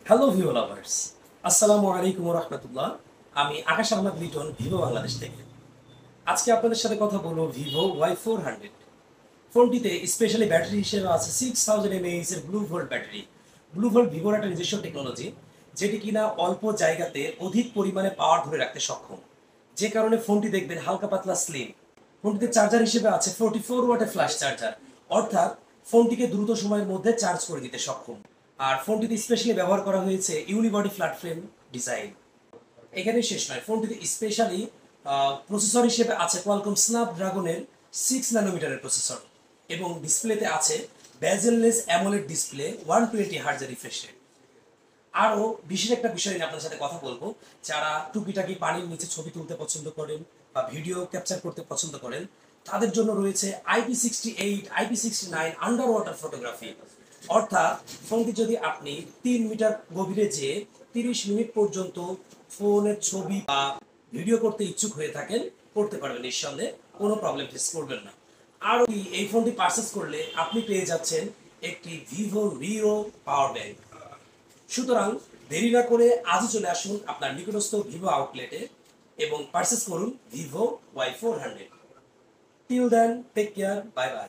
Hello Vivo lovers, আসসালামু আলাইকুম রহমতুল্লাহ। আমি আকাশ আহমদ লিটন, ভিভো বাংলাদেশ থেকে। আজকে আপনাদের সাথে কথা বলবো ভিভো Y400। ফোনটিতে স্পেশালি ব্যাটারি হিসেবে আছে 6000 mAh এর blue volt battery. Blue volt ভিভোর একটা নিজস্ব টেকনোলজি, যেটি কিনা অল্প জায়গাতে অধিক পরিমাণে পাওয়ার ধরে রাখতে সক্ষম, যে কারণে ফোনটি দেখবেন হালকা পাতলা স্লিম। ফোনটিতে চার্জার হিসেবে আছে 44 ওয়াটের ফ্ল্যাশ চার্জার, অর্থাৎ ফোনটিকে দ্রুত সময়ের মধ্যে চার্জ করে দিতে সক্ষম। আর ফোনটিতে স্পেশালি ব্যবহার করা হয়েছে ইউনিবডি ফ্ল্যাট ফ্রেম ডিজাইন। এখানে শেষ নয়, ফোনটিতে স্পেশালি প্রসেসর হিসেবে আছে কোয়ালকম স্ন্যাপড্রাগনের 6 ন্যানোমিটারের প্রসেসর, এবং ডিসপ্লেতে আছে বেজেললেস অ্যামোলেড ডিসপ্লে 120 হার্জের রিফ্রেশ রেট। আরও বিশেষ একটা বিষয় নিয়ে আপনার সাথে কথা বলবো। যারা টুকিটাকি পানির নিচে ছবি তুলতে পছন্দ করেন বা ভিডিও ক্যাপচার করতে পছন্দ করেন, তাদের জন্য রয়েছে IP68, IP69 under water photography. অর্থাৎ ফোনটি যদি আপনি 3 মিটার গভীরে যেয়ে 30 মিনিট পর্যন্ত ফোনের ছবি বা ভিডিও করতে ইচ্ছুক হয়ে থাকেন, করতে পারবেন নিঃসন্দেহে, কোনো প্রবলেম ফেস করবেন না। আর এই ফোনটি পারচেস করলে আপনি পেয়ে যাচ্ছেন একটি ভিভো রিও পাওয়ার ব্যাংক। সুতরাং দেরি না করে আজই চলে আসুন আপনার নিকটস্থ ভিভো আউটলেটে এবং পারচেস করুন Vivo Y400। Till then, take care, bye by.